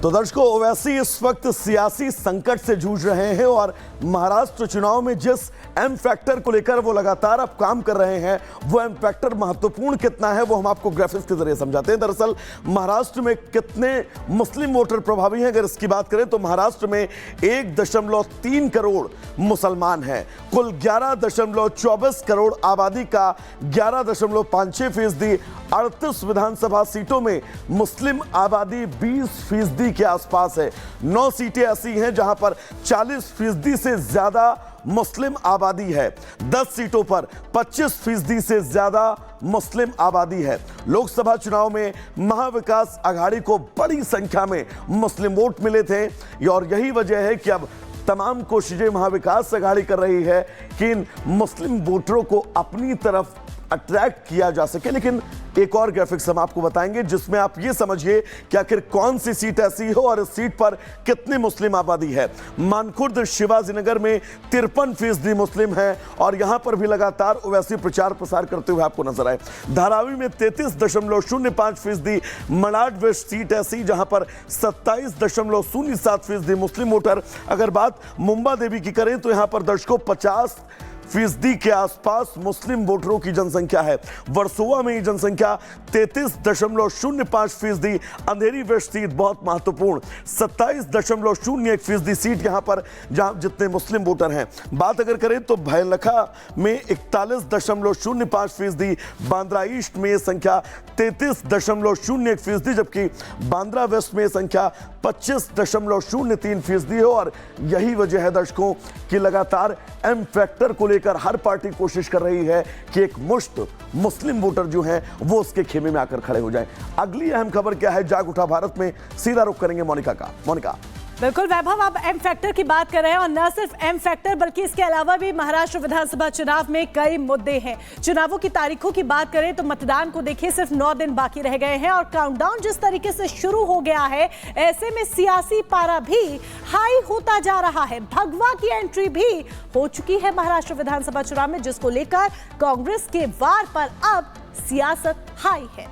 तो दर्शकों, ओवैसी इस वक्त सियासी संकट से जूझ रहे हैं और महाराष्ट्र चुनाव में जिस एम फैक्टर को लेकर वो लगातार अब काम कर रहे हैं, वो एम फैक्टर महत्वपूर्ण कितना है वो हम आपको ग्राफिक्स के जरिए समझाते हैं। दरअसल महाराष्ट्र में कितने मुस्लिम वोटर प्रभावी हैं, अगर इसकी बात करें तो महाराष्ट्र में 1.3 करोड़ मुसलमान हैं। कुल 11.24 करोड़ आबादी का 11.56%, 38 विधानसभा सीटों में मुस्लिम आबादी 20% के आसपास है। 9 सीटें ऐसी हैं जहां पर 40% से ज्यादा मुस्लिम आबादी है। 10 सीटों पर 25% से ज्यादा मुस्लिम आबादी है। लोकसभा चुनाव में महाविकास आघाड़ी को बड़ी संख्या में मुस्लिम वोट मिले थे और यही वजह है कि अब तमाम कोशिशें महाविकास आघाड़ी कर रही है कि इन मुस्लिम वोटरों को अपनी तरफ अट्रैक्ट किया जा सके। लेकिन एक और ग्राफिक्स हम आपको बताएंगे जिसमें आप ये समझिए कि आखिर कौन सी सीट ऐसी हो और इस सीट पर कितनी मुस्लिम आबादी है। मानखुर्द शिवाजीनगर में 53% मुस्लिम हैं और यहां पर भी लगातार ओवैसी प्रचार प्रसार करते हुए आपको नजर आए। धारावी में 33.05%, मनाड वेस्ट सीट ऐसी जहां पर 27.07% मुस्लिम वोटर। अगर बात मुंबा देवी की करें तो यहां पर दर्शकों 50% के आसपास मुस्लिम वोटरों की जनसंख्या है। वर्सोवा में ये जनसंख्या 33.05%। अंधेरी वेस्ट सीट बहुत महत्वपूर्ण 27.01% सीट यहां पर जहां जितने मुस्लिम वोटर हैं। बात अगर करें तो भैलखा में 41.05%, बांद्रा ईस्ट में संख्या 33.01%, जबकि बांद्रा वेस्ट में संख्या 25.03% है। और यही वजह है दर्शकों कि लगातार एम फैक्टर को लेकर हर पार्टी कोशिश कर रही है कि एक मुश्त मुस्लिम वोटर जो हैं वो उसके खेमे में आकर खड़े हो जाएं। अगली अहम खबर क्या है, जाग उठा भारत में सीधा रुख करेंगे मोनिका का। मोनिका। बिल्कुल वैभव, आप एम फैक्टर की बात कर रहे हैं और न सिर्फ एम फैक्टर बल्कि इसके अलावा भी महाराष्ट्र विधानसभा चुनाव में कई मुद्दे हैं। चुनावों की तारीखों की बात करें तो मतदान को देखिए सिर्फ 9 दिन बाकी रह गए हैं और काउंटडाउन जिस तरीके से शुरू हो गया है, ऐसे में सियासी पारा भी हाई होता जा रहा है। भगवा की एंट्री भी हो चुकी है महाराष्ट्र विधानसभा चुनाव में, जिसको लेकर कांग्रेस के वार पर अब सियासत हाई है।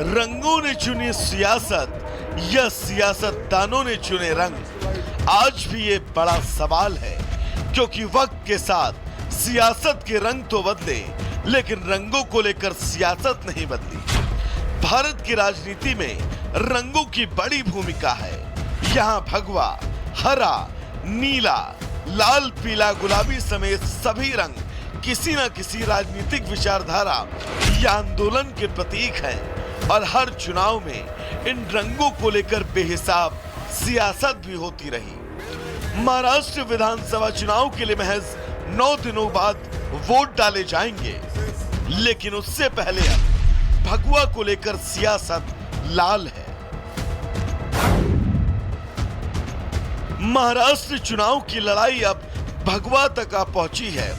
रंगों ने चुनी सियासत या सियासतदानों ने चुने रंग, आज भी ये बड़ा सवाल है, क्योंकि वक्त के साथ सियासत के रंग तो बदले लेकिन रंगों को लेकर सियासत नहीं बदली। भारत की राजनीति में रंगों की बड़ी भूमिका है। यहाँ भगवा, हरा, नीला, लाल, पीला, गुलाबी समेत सभी रंग किसी न किसी राजनीतिक विचारधारा या आंदोलन के प्रतीक हैं और हर चुनाव में इन रंगों को लेकर बेहिसाब सियासत भी होती रही। महाराष्ट्र विधानसभा चुनाव के लिए महज 9 दिनों बाद वोट डाले जाएंगे, लेकिन उससे पहले अब भगवा को लेकर सियासत लाल है। महाराष्ट्र चुनाव की लड़ाई अब भगवा तक आ पहुंची है।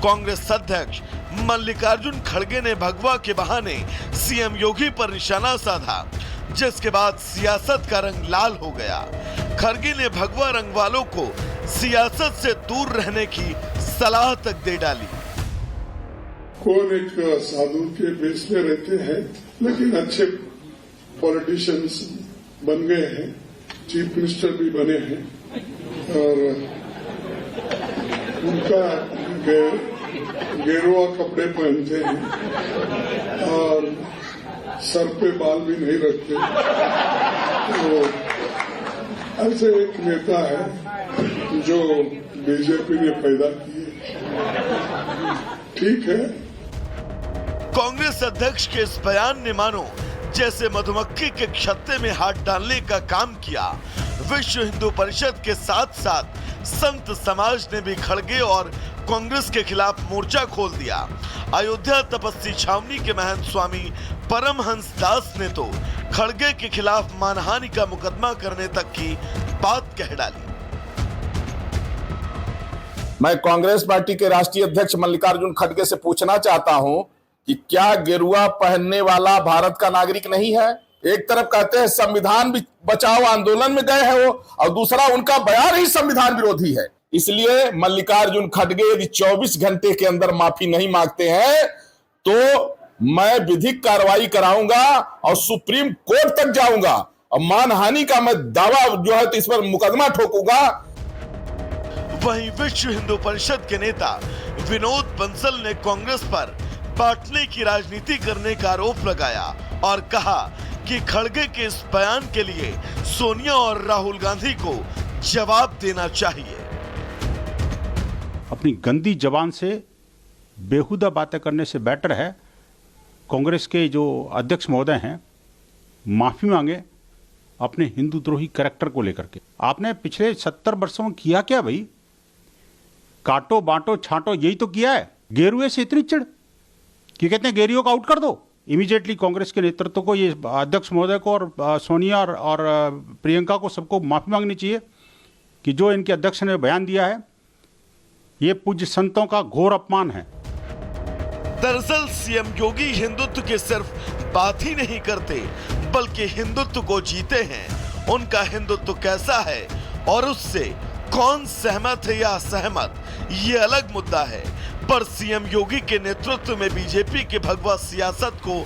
कांग्रेस अध्यक्ष मल्लिकार्जुन खड़गे ने भगवा के बहाने सीएम योगी पर निशाना साधा, जिसके बाद सियासत का रंग लाल हो गया। खड़गे ने भगवा रंग वालों को सियासत से दूर रहने की सलाह तक दे डाली। कौन एक साधु के बेस में रहते हैं, लेकिन अच्छे पॉलिटिशियंस बन गए हैं, चीफ मिनिस्टर भी बने हैं और उनका गेरुआ कपड़े पहनते हैं और सर पे बाल भी नहीं रखते। तो ऐसे एक नेता है जो बीजेपी ने पैदा किए। ठीक है। कांग्रेस अध्यक्ष के इस बयान ने मानो जैसे मधुमक्खी के छत्ते में हाथ डालने का काम किया। विश्व हिंदू परिषद के साथ साथ संत समाज ने भी खड़गे और कांग्रेस के खिलाफ मोर्चा खोल दिया। अयोध्या तपस्वी छावनी के महंत स्वामी परमहंस दास ने तो खड़गे के खिलाफ मानहानि का मुकदमा करने तक की बात कह डाली। मैं कांग्रेस पार्टी के राष्ट्रीय अध्यक्ष मल्लिकार्जुन खड़गे से पूछना चाहता हूं कि क्या गेरुआ पहनने वाला भारत का नागरिक नहीं है? एक तरफ कहते हैं संविधान बचाओ आंदोलन में गए हैं वो, और दूसरा उनका बयान ही संविधान विरोधी है। इसलिए मल्लिकार्जुन खड़गे यदि 24 घंटे के अंदर माफी नहीं मांगते हैं तो मैं विधिक कार्रवाई कराऊंगा और सुप्रीम कोर्ट तक जाऊंगा और मानहानि का मैं दावा जो है तो इस पर मुकदमा ठोकूंगा। वहीं विश्व हिंदू परिषद के नेता विनोद बंसल ने कांग्रेस पर बांटने की राजनीति करने का आरोप लगाया और कहा कि खड़गे के इस बयान के लिए सोनिया और राहुल गांधी को जवाब देना चाहिए। अपनी गंदी जबान से बेहुदा बातें करने से बेटर है कांग्रेस के जो अध्यक्ष महोदय हैं माफी मांगे अपने हिंदू द्रोही कैरेक्टर को लेकर के। आपने पिछले 70 वर्षों में किया क्या भाई? काटो बांटो छांटो यही तो किया है। गेरुए से इतनी चिढ़ कि कहते हैं गेरियो को आउट कर दो। इमीडिएटली कांग्रेस के नेतृत्व को, ये अध्यक्ष महोदय को और सोनिया और प्रियंका को सबको माफी मांगनी चाहिए कि जो इनके अध्यक्ष ने बयान दिया है ये पूज्य संतों का घोर अपमान है। दरअसल सीएम योगी हिंदुत्व की सिर्फ बात ही नहीं करते बल्कि हिंदुत्व को जीते हैं। उनका हिंदुत्व कैसा है और उससे कौन सहमत है या असहमत, ये अलग मुद्दा है, पर सीएम योगी के नेतृत्व में बीजेपी के भगवा सियासत को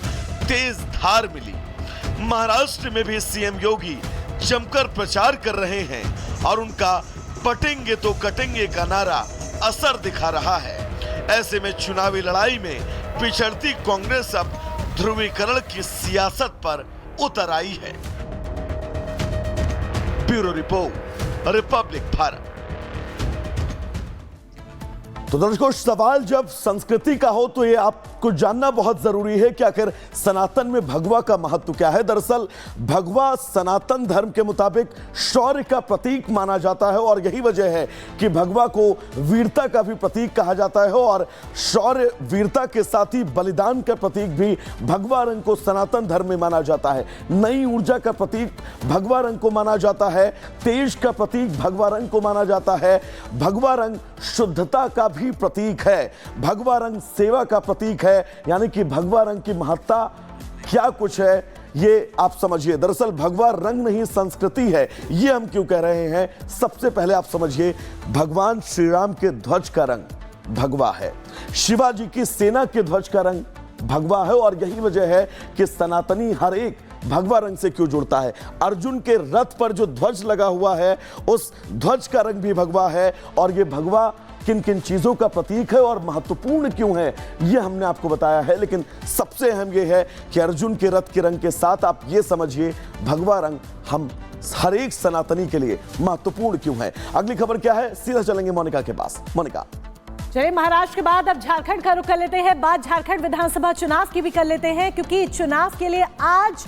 तेज धार मिली। महाराष्ट्र में भी सीएम योगी जमकर प्रचार कर रहे हैं और उनका पटेंगे तो कटेंगे का नारा असर दिखा रहा है। ऐसे में चुनावी लड़ाई में पिछड़ती कांग्रेस अब ध्रुवीकरण की सियासत पर उतर आई है। Bureau report, Republic Bharat. तो दर्शकों, सवाल जब संस्कृति का हो तो ये आपको जानना बहुत जरूरी है कि आखिर सनातन में भगवा का महत्व क्या है। दरअसल भगवा सनातन धर्म के मुताबिक शौर्य का प्रतीक माना जाता है और यही वजह है कि भगवा को वीरता का भी प्रतीक कहा जाता है और शौर्य वीरता के साथ ही बलिदान का प्रतीक भी भगवा रंग को सनातन धर्म में माना जाता है। नई ऊर्जा का प्रतीक भगवा रंग को माना जाता है, तेज का प्रतीक भगवा रंग को माना जाता है, भगवा रंग शुद्धता का भी प्रतीक है, भगवा रंग सेवा का प्रतीक है। यानी कि भगवा रंग की महत्ता क्या कुछ है ये आप समझिए। दरअसल भगवा रंग नहीं संस्कृति है, ये हम क्यों कह रहे हैं। सबसे पहले आप समझिए, भगवान श्री राम के ध्वज का रंग भगवा है, शिवाजी की सेना के ध्वज का रंग भगवा है और यही वजह है कि सनातनी हर एक भगवा रंग से क्यों जुड़ता है। अर्जुन के रथ पर जो ध्वज लगा हुआ है उस ध्वज का रंग भी भगवा है और ये भगवा किन किन चीजों का प्रतीक है और महत्वपूर्ण क्यों है ये हमने आपको बताया है। लेकिन सबसे अहम ये है कि अर्जुन के रथ के रंग के साथ आप ये समझिए भगवा रंग हम हर एक सनातनी के लिए महत्वपूर्ण क्यों है। अगली खबर क्या है, सीधा चलेंगे मोनिका के पास। मोनिका। चलिए, महाराष्ट्र के बाद अब झारखंड का रुख कर लेते हैं। बात झारखंड विधानसभा चुनाव की भी कर लेते हैं क्योंकि चुनाव के लिए आज